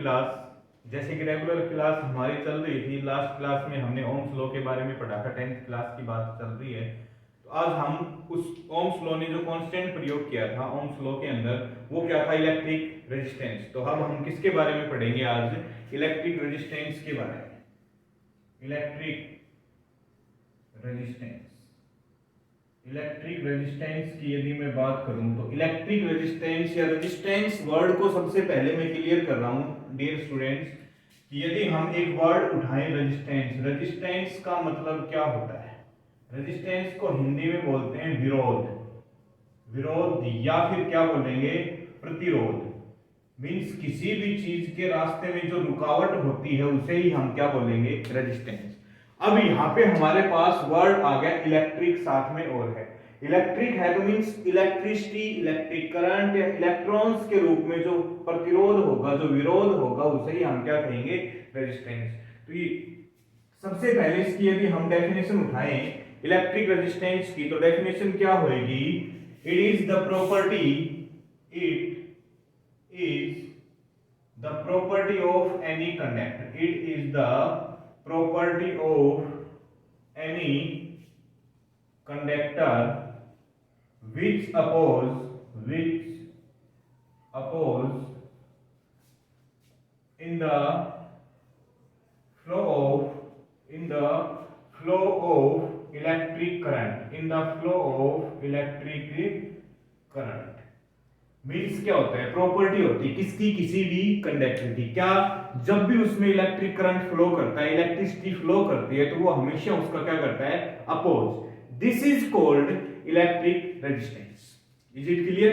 Class, जैसे कि regular class हमारी चल रही थी, लास्ट क्लास में हमने ओम्स लॉ के बारे में पढ़ा था, 10th क्लास की बात चल रही है। तो आज हम उस ओम्स लॉ ने जो कांस्टेंट प्रयोग किया था ओम्स लॉ के अंदर, वो क्या था? Electric resistance. तो अब हम किसके बारे में पढ़ेंगे आज? इलेक्ट्रिक रेजिस्टेंस के बारे में। इलेक्ट्रिक रेजिस्टेंस, इलेक्ट्रिक रेजिस्टेंस की यदि मैं बात करूं तो इलेक्ट्रिक रेजिस्टेंस या रेजिस्टेंस वर्ड को सबसे पहले मैं क्लियर कर रहा हूं डियर स्टूडेंट्स कि यदि हम एक वर्ड उठाएं रेजिस्टेंस, रेजिस्टेंस का मतलब क्या होता है? रेजिस्टेंस को हिंदी में बोलते हैं विरोध, विरोध या फिर क्या बोलेंगे? प्रतिरोध। मींस किसी भी चीज के रास्ते में जो रुकावट होती है उसे ही हम क्या बोलेंगे? रेजिस्टेंस। अब यहाँ पे हमारे पास वर्ड आ गया इलेक्ट्रिक साथ में और है। इलेक्ट्रिक है तो मींस इलेक्ट्रिसिटी, इलेक्ट्रिक करंट या इलेक्ट्रॉन्स के रूप में जो प्रतिरोध होगा, जो विरोध होगा, उसे ही हम क्या कहेंगे? रेजिस्टेंस। तो ये सबसे पहले इसकी यदि हम डेफिनेशन उठाएं इलेक्ट्रिक रेजिस्टेंस की, तो डेफिनेशन क्या होगी? It is the property, it is the property of any conductor, it is the property of any conductor which oppose in the flow of electric current, in the flow of electric current। Means क्या होता है? Property होती है किसकी? किसी भी conductor की। क्या? जब भी उसमें इलेक्ट्रिक करंट फ्लो करता है, इलेक्ट्रिसिटी फ्लो करती है, तो वो हमेशा उसका क्या करता है? Oppose. This is called electric resistance. Is it clear?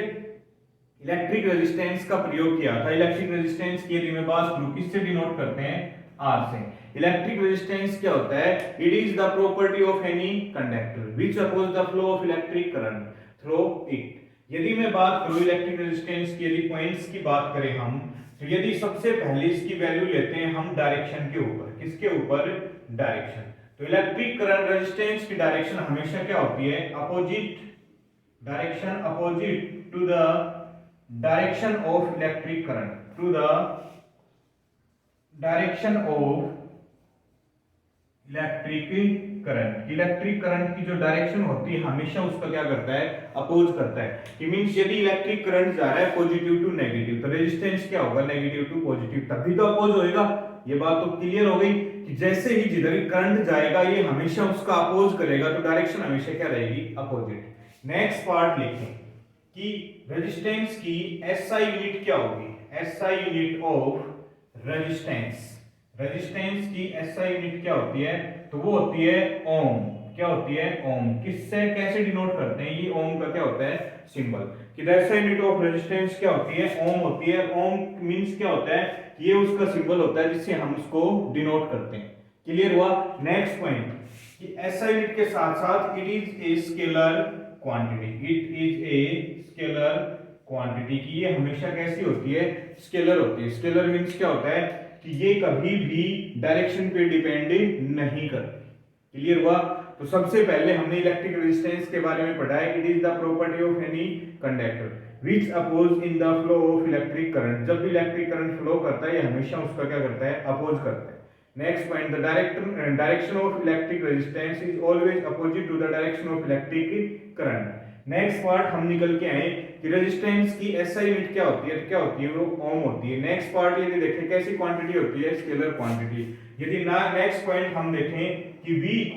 Electric resistance का प्रयोग किया था। इलेक्ट्रिक रेजिस्टेंस की यदि मैं बात करूं, किससे डिनोट करते हैं? आर से। इलेक्ट्रिक रेजिस्टेंस क्या होता है? It is the property of any conductor which oppose the flow of electric current through it. यदि मैं बात करूं इलेक्ट्रिक रेजिस्टेंस की, यदि पॉइंट्स की बात करें हम, तो यदि सबसे पहले इसकी वैल्यू लेते हैं हम डायरेक्शन के ऊपर। किसके ऊपर? डायरेक्शन। तो इलेक्ट्रिक करंट रेजिस्टेंस की डायरेक्शन हमेशा क्या होती है? Opposite. Direction opposite to the direction of electric current, to the direction of electric current. Electric current की जो डायरेक्शन होती है हमेशा उसका क्या करता है? अपोज करता है। कि मींस यदि इलेक्ट्रिक करंट जा रहा है पॉजिटिव टू नेगेटिव, तो रेजिस्टेंस क्या होगा? नेगेटिव टू पॉजिटिव, तभी तो अपोज होएगा। ये बात तो क्लियर हो गई कि जैसे ही जिधर करंट जाएगा ये हमेशा उसका अपोज करेगा, तो डायरेक्शन हमेशा क्या रहेगी? अपोजिट। नेक्स्ट पार्ट लिखें कि रेजिस्टेंस की एसआई यूनिट क्या होगी? SI unit of resistance, resistance की एसआई यूनिट क्या होती है? तो वो होती है ओम। क्या होती है? ओम। किससे कैसे डिनोट करते हैं? ये ओम का क्या होता है? सिंबल। कि एसआई यूनिट ऑफ रेजिस्टेंस क्या होती है? ओम होती है। ओम मींस क्या होता है? ये उसका सिंबल होता है जिससे हम उसको डिनोट करते हैं। क्लियर हुआ? नेक्स्ट पॉइंट कि एसआई यूनिट के साथ साथ it is a scalar quantity, it is a scalar quantity. की ये हमेशा कैसी होती है? स्केलर होती है। स्केलर मींस क्या होता है? कि ये कभी भी डायरेक्शन पे डिपेंड नहीं करती। क्लियर हुआ? तो सबसे पहले हमने इलेक्ट्रिक रेजिस्टेंस के बारे में पढ़ा है। It is the property of any conductor which oppose in the flow of electric current. जब भी इलेक्ट्रिक करंट फ्लो करता है ये हमेशा उसका क्या करता है? अपोज करता है। Next point, the direction of electric resistance is always opposite to the direction of electric current. Next part हम निकल के आए कि रेजिस्टेंस की एसआई यूनिट क्या होती है? तो क्या होती है? वो ओम होती है। नेक्स्ट पार्ट यदि देखें कैसी क्वांटिटी होती है? Scalar quantity. यदि ना नेक्स्ट पॉइंट हम देखें कि V =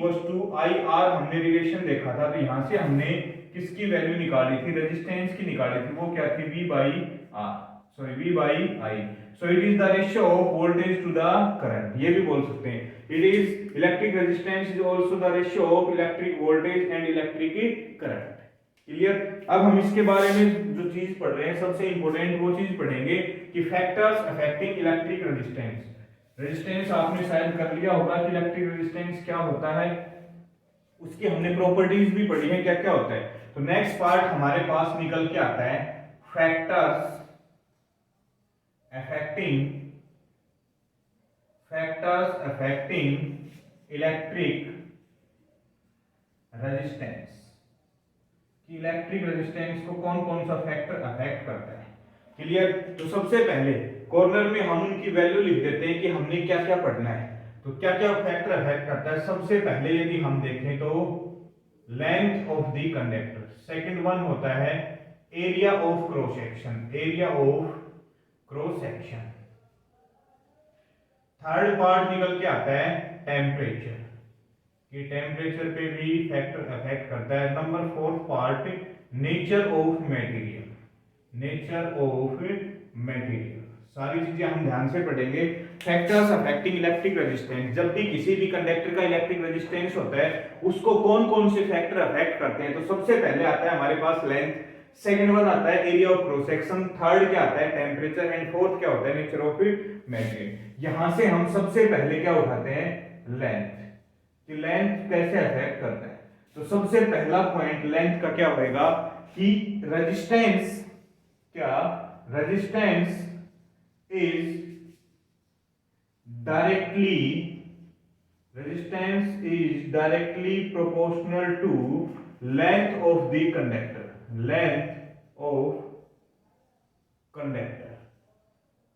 IR, हमने रिलेशन देखा था, तो यहां से हमने किसकी वैल्यू निकाली थी? रेजिस्टेंस की निकाली थी। वो क्या थी? V/R, sorry V/I। So it is the ratio of voltage to the current. ये भी बोल सकते हैं it is electric resistance is also the ratio of electric voltage and electric current. Clear? अब हम इसके बारे में जो चीज पढ़ रहे हैं सबसे इंपॉर्टेंट वो चीज पढ़ेंगे कि factors affecting electric resistance. Resistance आपने शायद कर लिया होगा कि इलेक्ट्रिक रेजिस्टेंस क्या होता है, उसकी हमने प्रॉपर्टीज भी पढ़ी है क्या क्या होता है। तो नेक्स्ट पार्ट हमारे पास निकल के आता है फैक्टर्स अफेक्टिंग इलेक्ट्रिक रेजिस्टेंस। कि इलेक्ट्रिक रेजिस्टेंस को कौन कौन सा फैक्टर अफेक्ट करता है। क्लियर? तो सबसे पहले कॉर्नर में हम उनकी वैल्यू लिख देते हैं कि हमने क्या क्या पढ़ना है। तो क्या क्या फैक्टर अफेक्ट करता है, सबसे पहले यदि हम देखें तो length of the conductor, second one होता है area of cross section, area of cross section, third part निकल के आता है टेम्परेचर, कि टेम्परेचर पे भी फैक्टर अफेक्ट करता है। Number fourth part nature of material, nature of material, सारी चीजें हम ध्यान से पढ़ेंगे। फैक्टर्स अफेक्टिंग इलेक्ट्रिक रेजिस्टेंस, जब भी किसी भी कंडक्टर का इलेक्ट्रिक रेजिस्टेंस होता है उसको कौन कौन से फैक्टर अफेक्ट करते हैं। तो सबसे पहले आता है हमारे पास लेंथ, सेकंड वन आता है area of cross section, third क्या आता है टेम्परेचर, एंड फोर्थ क्या होता है नेचर ऑफ मटेरियल। यहां से हम सबसे पहले क्या उठाते हैं लेंथ, कि लेंथ कैसे अफेक्ट करता है। तो सबसे पहला पॉइंट लेंथ का क्या होएगा कि रेजिस्टेंस, क्या resistance is directly proportional to length of the conductor, length of conductor.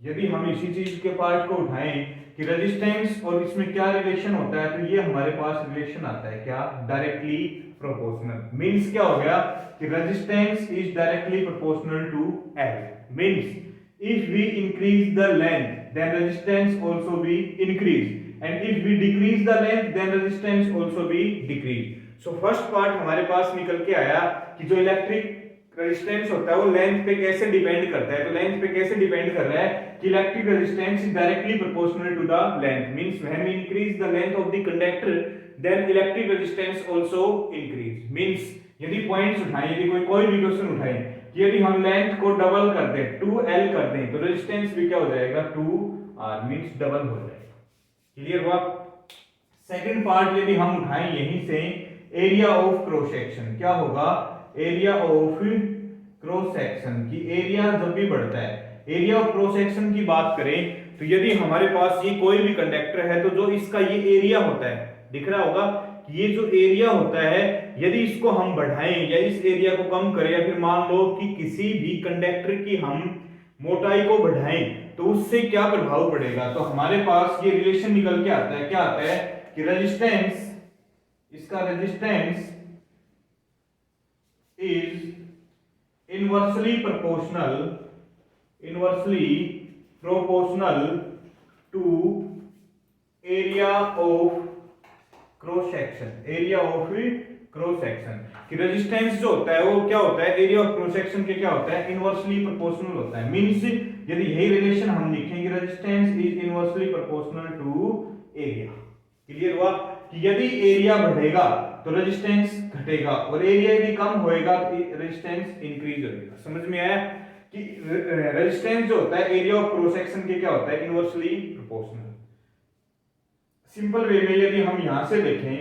यदि हम इसी चीज के पार्ट को उठाएं कि रेजिस्टेंस और इसमें क्या रिलेशन होता है, तो ये हमारे पास रिलेशन आता है क्या, डायरेक्टली प्रोपोर्शनल। मींस क्या हो गया कि resistance is directly proportional to L, means if we increase the length then resistance also be increase, and if we decrease the length then resistance also be decrease. So first part हमारे पास निकल के आया कि जो electric resistance होता है वो length पे कैसे डिपेंड करता है। तो लेंथ पे कैसे डिपेंड कर रहा है कि electric resistance is directly proportional to the length, means when we increase the length of the conductor then electric resistance also increase. Means यदि पॉइंट्स उठाएं, यदि कोई भी क्वेश्चन उठाएं कि यदि हम लेंथ को डबल कर दें 2L कर दें तो रेजिस्टेंस भी क्या हो जाएगा 2R, मींस डबल हो जाएगा। क्लियर हुआ। सेकंड पार्ट यदि हम उठाएं यहीं से एरिया ऑफ क्रॉस सेक्शन, क्या होगा एरिया ऑफ क्रॉस सेक्शन, की एरिया जब भी बढ़ता है, एरिया ऑफ क्रॉस सेक्शन की बात करें तो यदि हमारे पास ये कोई भी कंडक्टर है तो जो इसका ये एरिया होता है, दिख रहा होगा कि ये जो एरिया होता है यदि इसको हम बढ़ाएं या इस एरिया को कम करें, या फिर मान लो कि किसी भी कंडक्टर की हम मोटाई को बढ़ाएं तो उससे क्या प्रभाव पड़ेगा। तो हमारे पास ये रिलेशन निकल के आता है, क्या आता है कि रेजिस्टेंस, इसका resistance is inversely proportional to area of cross section, area of cross section. कि रेजिस्टेंस जो होता है वो क्या होता है एरिया ऑफ क्रॉस सेक्शन के क्या होता है इनवर्सली प्रोपोर्शनल होता है। मींस यदि यही रिलेशन हम लिखेंगे resistance is inversely proportional to area. Clear हुआ कि यदि एरिया बढ़ेगा तो रेजिस्टेंस घटेगा और एरिया यदि कम होएगा तो रेजिस्टेंस इंक्रीज होगा। समझ में आया कि रेजिस्टेंस जो होता है एरिया ऑफ क्रॉस सेक्शन के क्या होता है इनवर्सली प्रोपोर्शनल। सिंपल वे में यदि हम यहां से देखें,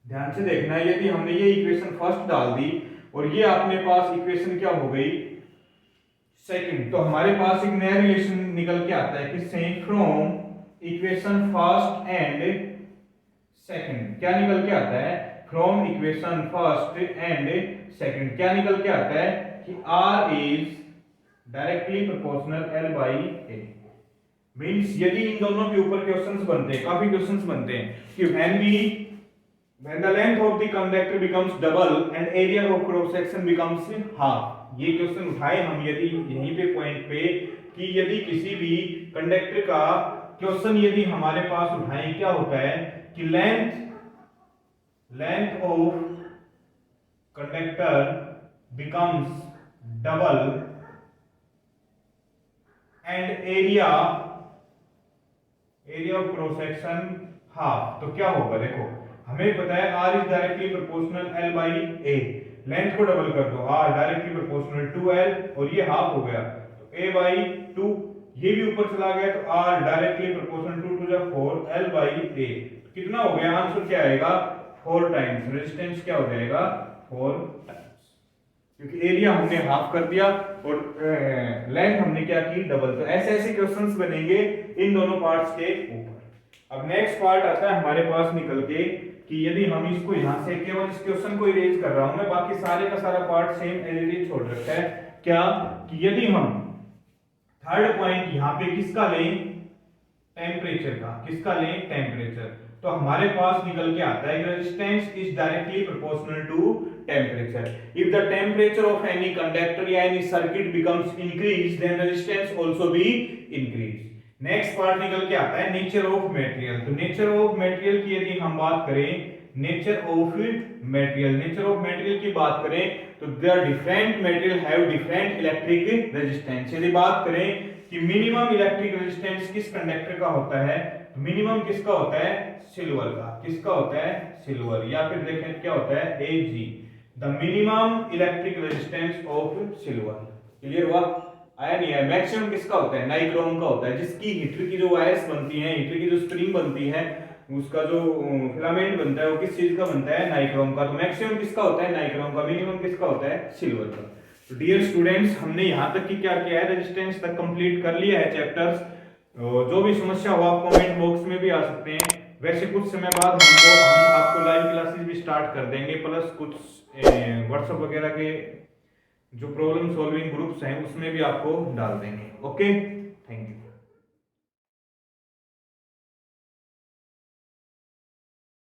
ध्यान से देखना है, यदि हमने ये इक्वेशन फर्स्ट डाल दी और ये अपने पास इक्वेशन क्या हो गई सेकंड, तो हमारे पास एक नया रिलेशन निकल के आता है किससे, from equation first and second. क्या निकल के आता है from equation first and second, क्या निकल के आता है कि R is directly proportional L by A। Means यदि इन दोनों के ऊपर क्वेश्चंस बनते हैं, काफी क्वेश्चंस बनते हैं कि when the length of the conductor becomes double and area of cross section becomes half, ये क्वेश्चन उठाए हम यदि यहीं पे पॉइंट पे कि यदि किसी भी कंडक्टर का क्वेश्चन यदि हमारे पास उठाएं क्या होता है कि length of conductor becomes double and area of cross section half, तो क्या होगा देखो हमें पता है R is directly proportional L by A, length को डबल कर दो R directly proportional to L और ये हाफ हो गया तो A बाई 2, ये भी ऊपर चला गया तो R directly proportional 2 to the 4 L by A, कितना हो गया आंसर क्या आएगा 4 टाइम्स, रेजिस्टेंस क्या हो जाएगा 4 टाइम्स, क्योंकि एरिया हमने हाफ कर दिया और लेंथ हमने क्या की डबल। तो ऐसे ऐसे क्वेश्चंस बनेंगे इन दोनों पार्ट्स के ऊपर। अब नेक्स्ट पार्ट आता है हमारे पास निकल के कि यदि हम इसको यहां से केवल इस क्वेश्चन को इरेज कर रहा हूं मैं, बाकी सारे का सारा part same as it is छोड़ रखा है। क्या कि यदि हम थर्ड पॉइंट यहाँ पे किसका लें, टेम्परेचर का, किसका लें, टेम्परेचर। तो हमारे पास निकल के आता है resistance is directly proportional to temperature. If the temperature of any conductor या any circuit becomes increase then resistance also be increase. Next part निकल के आता है नेचर ऑफ मटेरियल। तो नेचर ऑफ मटेरियल की यदि हम बात करें, nature of material, nature of material की बात करें तो there different material have different electric resistance. यदि बात करें कि मिनिमम इलेक्ट्रिक रेजिस्टेंस किस कंडक्टर का होता है, मिनिमम किसका होता है, सिल्वर का, किसका होता है, सिल्वर। या फिर देखें क्या होता है, Ag, the minimum electric resistance of silver. Clear हुआ, आया नहीं है। मैक्सिमम किसका होता है, नाइक्रोम का होता है, जिसकी हीटर की जो वायर्स बनती हैं, हीटर की जो स्प्रिंग बनती है, उसका जो फिलामेंट बनता है वो किस चीज का बनता है, नाइक्रोम का। तो मैक्सिमम किसका होता है, नाइक्रोम का। मिनिमम किसका होता है, सिल्वर का। तो डियर स्टूडेंट्स, हमने यहाँ तक की क्या किया है, रेजिस्टेंस तक कंप्लीट कर लिया है चैप्टर्स। जो भी समस्या हो आप कमेंट बॉक्स में भी आ सकते हैं। वैसे कुछ समय बाद हम आपको लाइव क्लासेस भी स्टार्ट कर देंगे, प्लस कुछ व्हाट्सएप वगैरह के जो प्रॉब्लम सॉल्विंग ग्रुप्स हैं उसमें भी आपको डाल देंगे। Okay, thank you.